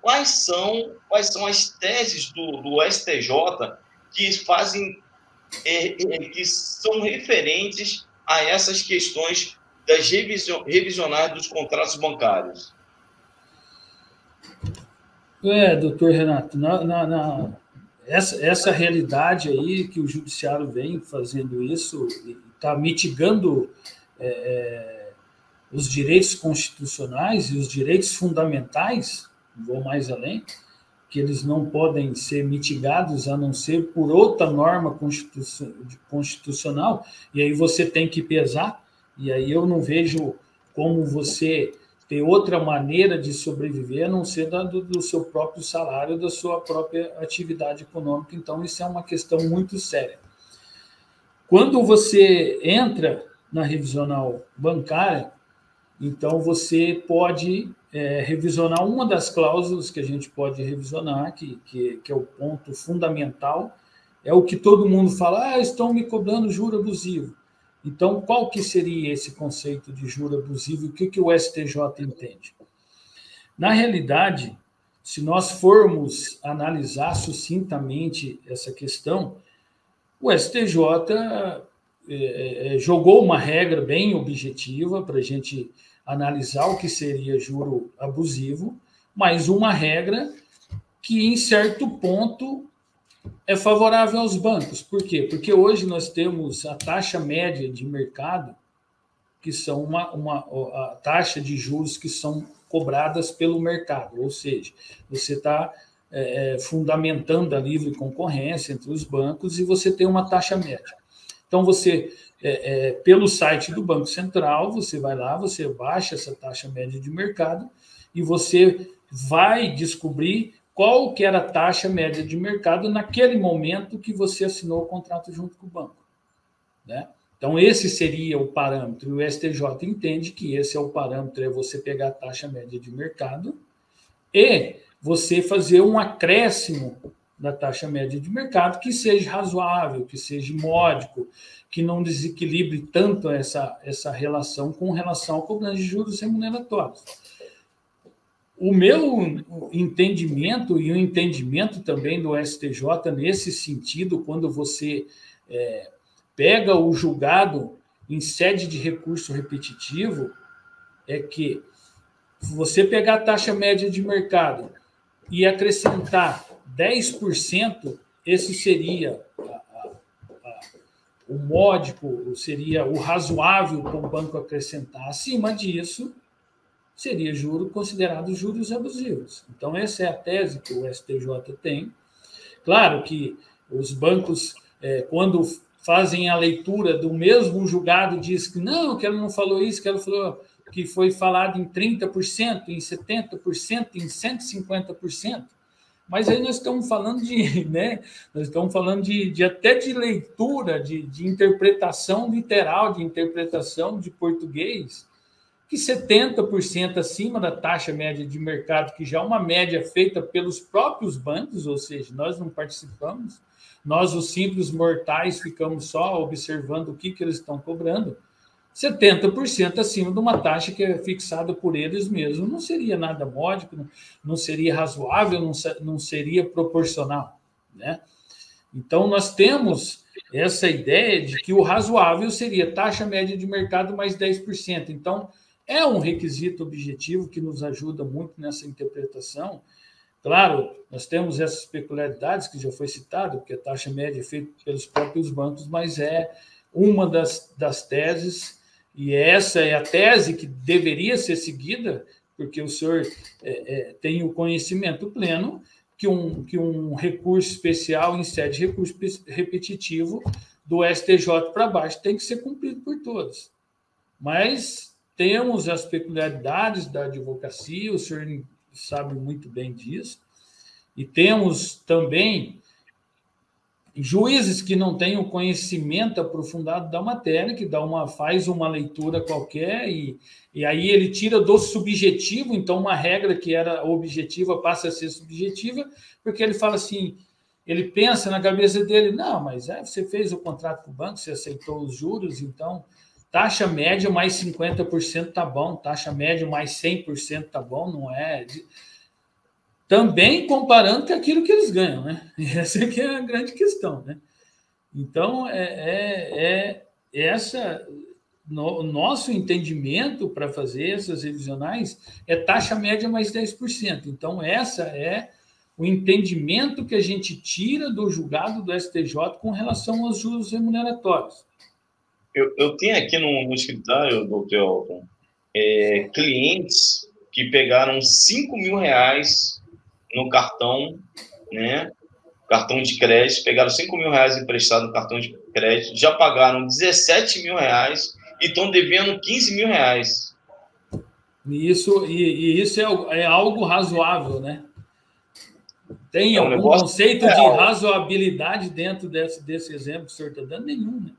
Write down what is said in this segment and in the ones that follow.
quais são as teses do STJ que fazem, que são referentes a essas questões das revisionais dos contratos bancários? Doutor Renato, essa realidade aí que o judiciário vem fazendo isso, está mitigando os direitos constitucionais e os direitos fundamentais, vou mais além, que eles não podem ser mitigados a não ser por outra norma constitucional, e aí você tem que pesar, e aí eu não vejo como você ter outra maneira de sobreviver a não ser do seu próprio salário, da sua própria atividade econômica. Então, isso é uma questão muito séria. Quando você entra na revisional bancária, então você pode revisionar uma das cláusulas que a gente pode revisionar, que é o ponto fundamental, é o que todo mundo fala, estão me cobrando juro abusivo. Então, qual que seria esse conceito de juro abusivo e o que o STJ entende? Na realidade, se nós formos analisar sucintamente essa questão, o STJ jogou uma regra bem objetiva para a gente analisar o que seria juro abusivo, mas uma regra que, em certo ponto, é favorável aos bancos. Por quê? Porque hoje nós temos a taxa média de mercado, que são a taxa de juros que são cobradas pelo mercado, ou seja, você está fundamentando a livre concorrência entre os bancos e você tem uma taxa média. Então, você, pelo site do Banco Central, você vai lá, você baixa essa taxa média de mercado e você vai descobrir qual que era a taxa média de mercado naquele momento que você assinou o contrato junto com o banco, né? Então, esse seria o parâmetro. O STJ entende que esse é o parâmetro, é você pegar a taxa média de mercado e você fazer um acréscimo da taxa média de mercado que seja razoável, que seja módico, que não desequilibre tanto essa relação com relação ao cobrança de juros remuneratórios. O meu entendimento e o entendimento também do STJ nesse sentido, quando você pega o julgado em sede de recurso repetitivo, é que você pegar a taxa média de mercado e acrescentar 10%, esse seria o módico, seria o razoável para o banco acrescentar. Acima disso, seria considerado juros abusivos. Então, essa é a tese que o STJ tem. Claro que os bancos, quando fazem a leitura do mesmo julgado, diz que não, que ela não falou isso, que ela falou que foi falado em 30%, em 70%, em 150%. Mas aí nós estamos falando nós estamos falando até de leitura, de interpretação literal, de interpretação de português, que 70% acima da taxa média de mercado, que já é uma média feita pelos próprios bancos, ou seja, nós não participamos, nós, os simples mortais, ficamos só observando o que eles estão cobrando, 70% acima de uma taxa que é fixada por eles mesmos. Não seria nada módico, não seria razoável, não seria proporcional, né? Então, nós temos essa ideia de que o razoável seria taxa média de mercado mais 10%. Então, é um requisito objetivo que nos ajuda muito nessa interpretação. Claro, nós temos essas peculiaridades que já foi citado, porque a taxa média é feita pelos próprios bancos, mas é uma das teses, e essa é a tese que deveria ser seguida, porque o senhor tem o conhecimento pleno que um recurso especial em sede de recurso repetitivo do STJ para baixo tem que ser cumprido por todos. Mas temos as peculiaridades da advocacia, o senhor sabe muito bem disso, e temos também juízes que não têm o conhecimento aprofundado da matéria, que faz uma leitura qualquer e aí ele tira do subjetivo, então uma regra que era objetiva passa a ser subjetiva, porque ele fala assim, ele pensa na cabeça dele, não, mas você fez o contrato com o banco, você aceitou os juros, então taxa média mais 50% tá bom, taxa média mais 100% tá bom, não é... também comparando com aquilo que eles ganham, né? Essa é que é a grande questão, né? Então, o nosso entendimento para fazer essas revisionais é taxa média mais 10%. Então, essa é o entendimento que a gente tira do julgado do STJ com relação aos juros remuneratórios. Eu tenho aqui no escritório, doutor Elton, clientes que pegaram R$5.000 no cartão, né? Cartão de crédito, pegaram R$5.000 emprestado no cartão de crédito, já pagaram R$17.000 e estão devendo R$15.000. Isso é algo razoável, né? Tem algum conceito de razoabilidade dentro desse exemplo que o senhor está dando? Nenhum, né?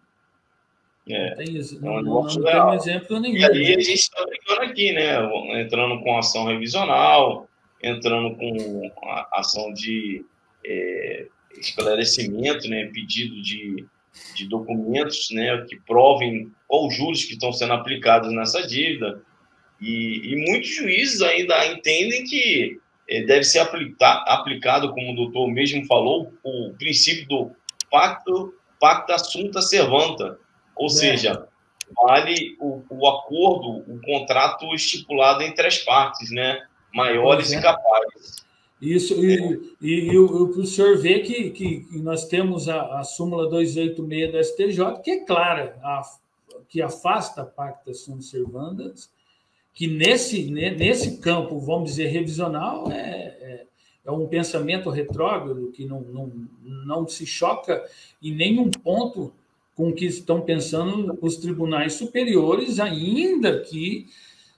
Não tem um exemplo nenhum. E aí a gente está brincando aqui, né? Entrando com ação revisional, entrando com a ação de esclarecimento, né? Pedido de documentos, né? Que provem quais os juros que estão sendo aplicados nessa dívida. E muitos juízes ainda entendem que deve ser aplicado, como o doutor mesmo falou, o princípio do pacta sunt servanda, ou seja, vale o acordo, o contrato estipulado entre as partes, né? Maiores e capazes. Isso, e o senhor vê que nós temos a súmula 286 do STJ, que é clara, que afasta a pacta sunt servanda, que nesse campo, vamos dizer, revisional, é um pensamento retrógrado que não se choca em nenhum ponto com o que estão pensando os tribunais superiores, ainda que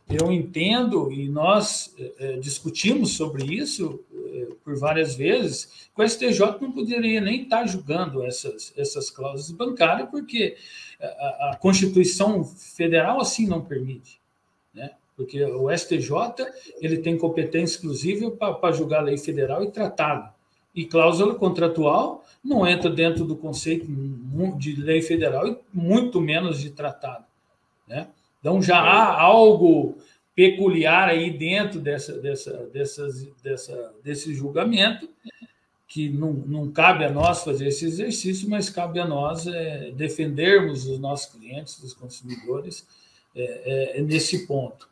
eu entendo, e nós discutimos sobre isso por várias vezes, que o STJ não poderia nem estar julgando essas cláusulas bancárias, porque a Constituição Federal assim não permite, né? Porque o STJ ele tem competência exclusiva para julgar lei federal e tratado. E cláusula contratual não entra dentro do conceito de lei federal e muito menos de tratado, né? Então já há algo peculiar aí dentro desse julgamento, que não cabe a nós fazer esse exercício, mas cabe a nós defendermos os nossos clientes, os consumidores, nesse ponto.